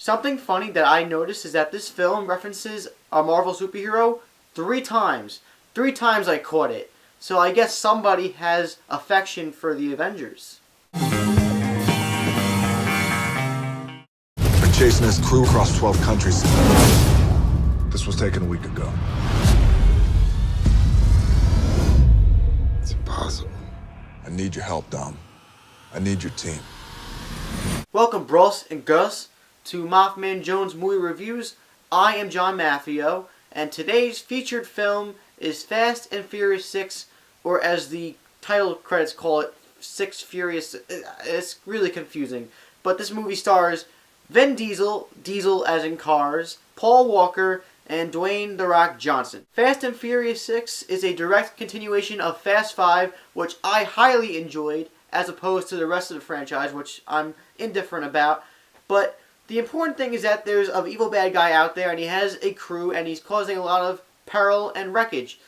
Something funny that I noticed is that this film references a Marvel superhero 3 times. 3 times I caught it. So I guess somebody has affection for the Avengers. Been chasing his crew across 12 countries. This was taken a week ago. It's impossible. I need your help, Dom. I need your team. Welcome, bros and girls, to MaffmanJones Movie Reviews. I am John Maffio, and today's featured film is Fast and Furious 6, or as the title credits call it, 6 Furious. It's really confusing. But this movie stars Vin Diesel, Diesel as in cars, Paul Walker, and Dwayne "The Rock" Johnson. Fast and Furious 6 is a direct continuation of Fast 5, which I highly enjoyed, as opposed to the rest of the franchise, which I'm indifferent about. But the important thing is that there's an evil bad guy out there, and he has a crew, and he's causing a lot of peril and wreckage.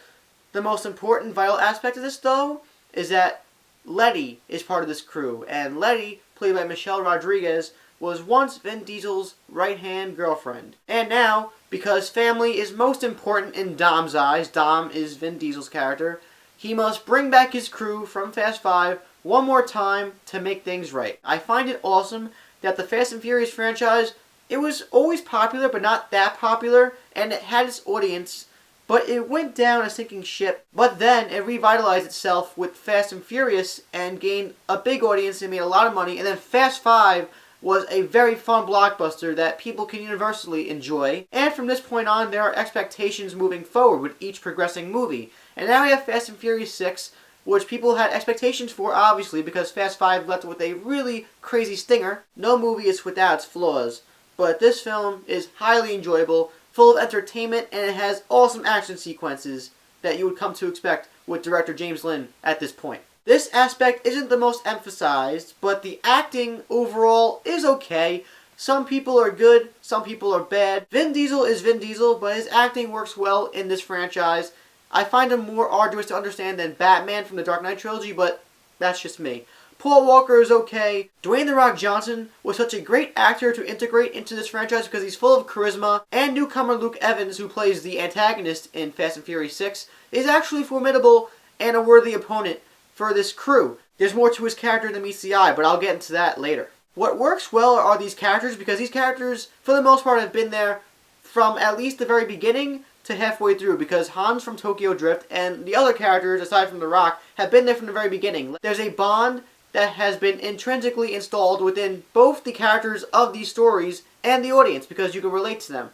The most important vital aspect of this, though, is that Letty is part of this crew, and Letty, played by Michelle Rodriguez, was once Vin Diesel's right-hand girlfriend. And now, because family is most important in Dom's eyes, Dom is Vin Diesel's character, he must bring back his crew from Fast 5 one more time to make things right. I find it awesome that the Fast and Furious franchise, it was always popular, but not that popular, and it had its audience, but it went down a sinking ship. But then it revitalized itself with Fast and Furious and gained a big audience and made a lot of money, and then Fast 5 was a very fun blockbuster that people can universally enjoy. And from this point on, there are expectations moving forward with each progressing movie. And now we have Fast and Furious 6, which people had expectations for, obviously, because Fast 5 left with a really crazy stinger. No movie is without its flaws, but this film is highly enjoyable, full of entertainment, and it has awesome action sequences that you would come to expect with director James Lin at this point. This aspect isn't the most emphasized, but the acting overall is okay. Some people are good, some people are bad. Vin Diesel is Vin Diesel, but his acting works well in this franchise. I find him more arduous to understand than Batman from the Dark Knight trilogy, but that's just me. Paul Walker is okay. Dwayne "The Rock" Johnson was such a great actor to integrate into this franchise because he's full of charisma, and newcomer Luke Evans, who plays the antagonist in Fast and Furious 6, is actually formidable and a worthy opponent for this crew. There's more to his character than meets the eye, but I'll get into that later. What works well are these characters, because these characters, for the most part, have been there from at least the very beginning to halfway through, because Hans from Tokyo Drift and the other characters, aside from The Rock, have been there from the very beginning. There's a bond that has been intrinsically installed within both the characters of these stories and the audience, because you can relate to them,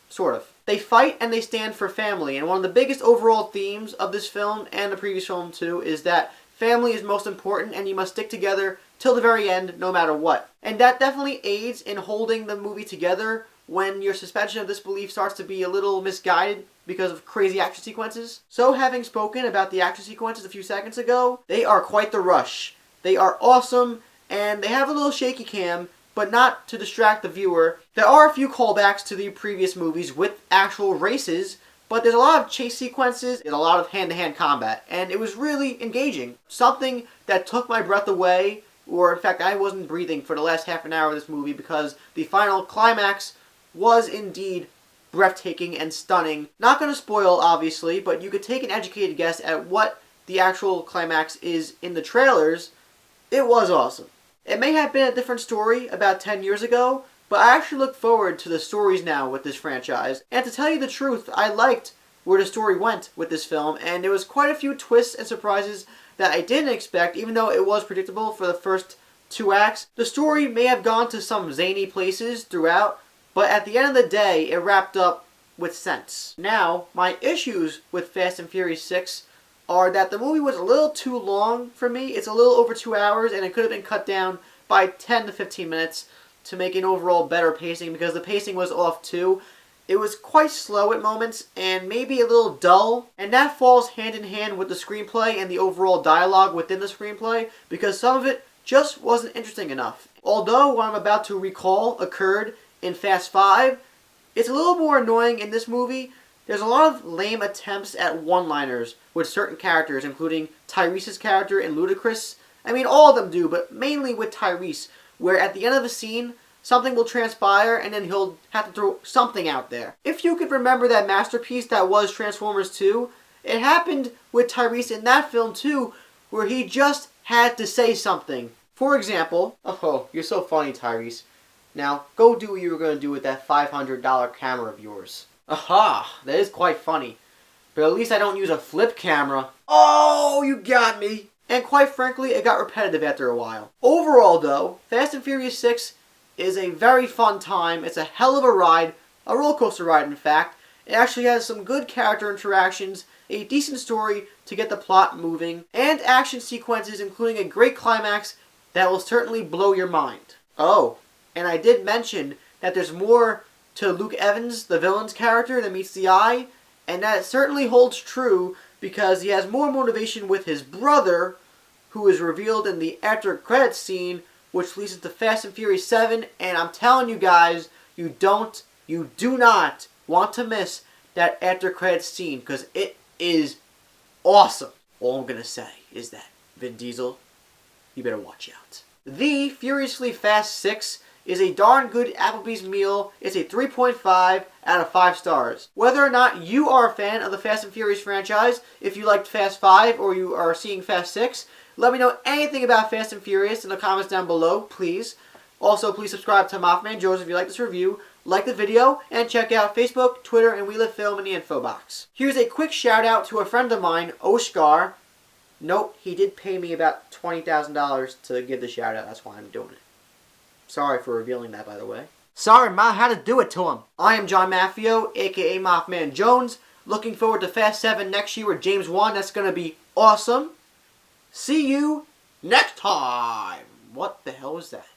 sort of. They fight and they stand for family, and one of the biggest overall themes of this film, and the previous film too, is that family is most important and you must stick together till the very end, no matter what. And that definitely aids in holding the movie together when your suspension of disbelief starts to be a little misguided because of crazy action sequences. So, having spoken about the action sequences a few seconds ago, they are quite the rush. They are awesome, and they have a little shaky cam, but not to distract the viewer. There are a few callbacks to the previous movies with actual races, but there's a lot of chase sequences and a lot of hand-to-hand combat, and it was really engaging. Something that took my breath away, or in fact I wasn't breathing for the last half an hour of this movie, because the final climax was indeed breathtaking and stunning. Not going to spoil, obviously, but you could take an educated guess at what the actual climax is in the trailers. It was awesome. It may have been a different story about 10 years ago, but I actually look forward to the stories now with this franchise. And to tell you the truth, I liked where the story went with this film, and there was quite a few twists and surprises that I didn't expect, even though it was predictable for the first 2 acts. The story may have gone to some zany places throughout, but at the end of the day, it wrapped up with sense. Now, my issues with Fast and Furious 6 are that the movie was a little too long for me. It's a little over 2 hours, and it could have been cut down by 10 to 15 minutes to make an overall better pacing, because the pacing was off too. It was quite slow at moments, and maybe a little dull, and that falls hand in hand with the screenplay and the overall dialogue within the screenplay, because some of it just wasn't interesting enough. Although what I'm about to recall occurred in Fast 5, it's a little more annoying in this movie. There's a lot of lame attempts at one-liners with certain characters, including Tyrese's character and Ludacris. I mean, all of them do, but mainly with Tyrese, where at the end of a scene, something will transpire and then he'll have to throw something out there. If you could remember that masterpiece that was Transformers 2, it happened with Tyrese in that film too, where he just had to say something. For example, oh, you're so funny, Tyrese. Now, go do what you were going to do with that $500 camera of yours. Aha, that is quite funny. But at least I don't use a flip camera. Oh, you got me. And quite frankly, it got repetitive after a while. Overall though, Fast and Furious 6 is a very fun time. It's a hell of a ride, a roller coaster ride in fact. It actually has some good character interactions, a decent story to get the plot moving, and action sequences including a great climax that will certainly blow your mind. Oh, and I did mention that there's more to Luke Evans, the villain's character, than meets the eye, and that certainly holds true because he has more motivation with his brother, who is revealed in the after credits scene, which leads into Fast and Furious 7, and I'm telling you guys, you do not want to miss that after credits scene, because it is awesome. All I'm going to say is that, Vin Diesel, you better watch out. The Furiously Fast 6 is a darn good Applebee's meal. It's a 3.5 out of 5 stars. Whether or not you are a fan of the Fast and Furious franchise, if you liked Fast 5 or you are seeing Fast 6, let me know anything about Fast and Furious in the comments down below, please. Also, please subscribe to MaffmanJones if you like this review, like the video, and check out Facebook, Twitter, and We Live Film in the info box. Here's a quick shout out to a friend of mine, Oshkar. Note, he did pay me about $20,000 to give the shout out, that's why I'm doing it. Sorry for revealing that, by the way. Sorry, Ma, how to do it to him. I am John Maffio, aka MaffmanJones. Looking forward to Fast 7 next year with James Wan. That's going to be awesome. See you next time. What the hell was that?